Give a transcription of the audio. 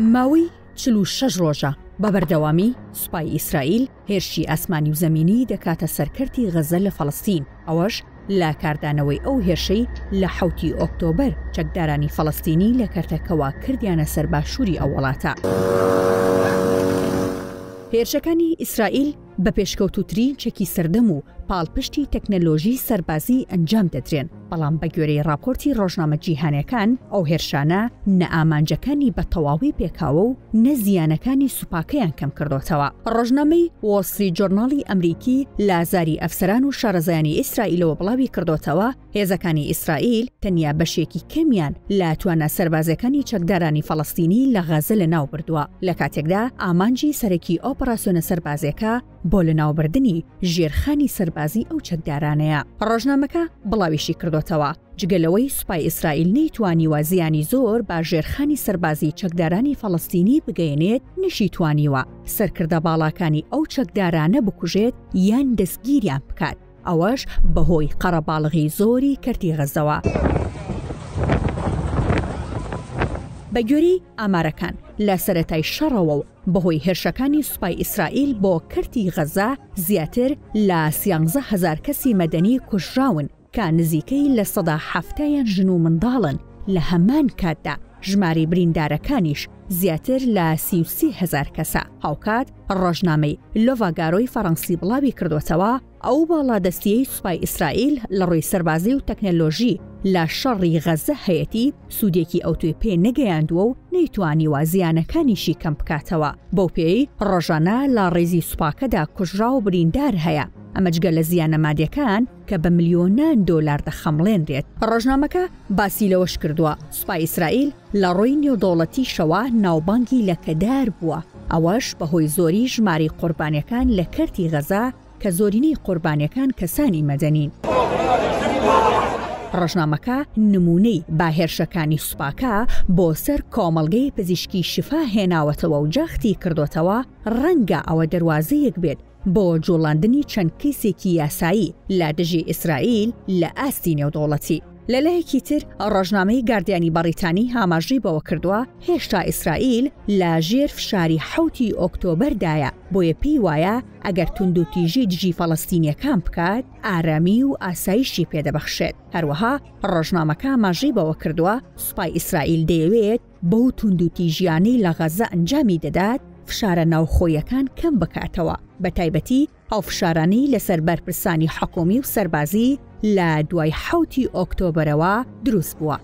ماوەی 46 ڕۆژە بە بەردەوامی سوپای ئیسرائیل هێرشی ئاسمانی و زەمینی دەکاتە سەرکەرتی غەزە لە فەڵەستین، ئەوەش لا کاردانەوەی ئەو هێرشەی لە 7 ئۆکتۆبەر چەکدارانی فەڵەستینی لە کەرتەکەوا کردیانە سەر باشووری ئەو وڵاتە. هێرشەکانی ئیسرائیل بە پێشکەوتوترین چەکی سەردەم و پاڵپشتی تەکنەلۆژی سەربازی ئەنجام دەدرێن، بەڵام بە گوێرەی راپۆرتی ڕۆژنامە جیهانیەکان ئەو هێرشانە نە ئامانجەکانی بە تەواوی پێکاوە و نە زیانەکانی سوپاکەیان کەم کردوتەوە. ڕۆژنامەی وۆڵ ستریت جۆرناڵی ئەمریکی لازاری ئەفسەران و شارەزایانی ئیسرائیلەوە بڵاوی کردوتەوە هێزەکانی ئیسرائیل تەنیا بەشێکی کەمیان لە توانە سەربازەکانی چەکدارانی فەڵەستینی لە غەزە لەناو بردووە، لە کاتێکدا ئامانجی سەرەکی ئۆپەراسیۆنە سەربازەکە بۆ لەناوبردنی ژێرخانی سەربازی ئەو چەکدارانەیە. ڕۆژنامەکە بڵاویشی کردوتەوە جگەلەوەی سوپای ئیسرائیل نەیتوانیوە زیانی زۆر با ژێرخانی سەربازی چەکدارانی فەڵەستینی بگەێنێت، نشی توانیوە سەرکردە باڵاکانی ئەو چەکدارانە بکوژێت یان دەستگیریان بکات، ئەوەش بەهۆی قەرەباڵغی زۆری کەرتی غەزەوە. بە گوێرەی ئامارەکان لە سەرەتای شەڕەوە و بەهۆی هێرشەکانی سوپای ئیسرائیل بۆ کەرتی غەزە زیاتر لە 13,000 کەسی مەدەنی کوژراون کە نزیکەی لە 170 ژن و منداڵن. لە هەمان کاتدا ژماری بریندارەکانیش زیاتر لە 33,000 کەسە. هاوکات ڕۆژنامەی لۆڤاگارۆی فەڕەنسی بڵاوی کردوتەوە ئەو باڵادەستیەی سوپای ئیسرائیل لە ڕووی سەربازی و تەکنەلۆژی لە شەڕی غەزە هەیەتی سوودێکی ئەوتوێ پێ نەگەیاندووە و نەیتوانیوە زیانەکانیشی کەم بکاتەوە. بەو پێی ڕۆژانە لە ڕێزی سوپاکەدا کوژرا و بریندار هەیە، ئەمە جگە لە زیانە مادیەکان کە بە ملیۆنان دۆلار دەخەمڵێنرێت. ڕۆژنامەکە باسی لەوەش کردووە سوپای ئیسرائیل لە ڕۆی نێودەوڵەتی شەوە ناوبانگی لەکەدار بووە، ئەوەش بەهۆی زۆری ژماری قوربانیەکان لە کەرتی غەزە کە زۆرینەی قوربانیەکان کەسانی مەدەنین. ڕۆژنامەکە نمونەی باهێرشەکانی سوپاکە بۆ سەر کۆمەڵگەی پزیشکی شفا هێناوەتەوە و جەختی کردوتەوە ڕەنگە ئەوە دەواازەیەک بێت بۆ جوڵاندنی چەند کەسێکی یاسایی لە دژی ئیسرائیل لە ئاستی نێودەوڵەتی. لەلایەکی تر ڕۆژنامەی گاردیانی بەریتانی هاماژەی بەوە کردووە هێشتا ئیسرائیل لە ژێر فشاری 7 ئۆکتۆبەردایە، بۆیە پێی وایە ئەگەر توندوتیژی دژی فەڵەستینیەکان بکات ئارامی و ئاسایشی پێدەبەخشێت. هەروەها ڕۆژنامەکە هاماژەی بەوە کردووە سوپای ئیسرائیل دەیەوێت بەو توندوتیژیانەی لە غەزە ئەنجامی دەدات فشارە ناوخۆیەکان کەم بکاتەوە، بە تایبەتی ئەو فشارانەی لەسەر بەرپرسانی حکومی و سەربازی لە دوای 7 ئۆکتۆبەرەوە دروست بووە.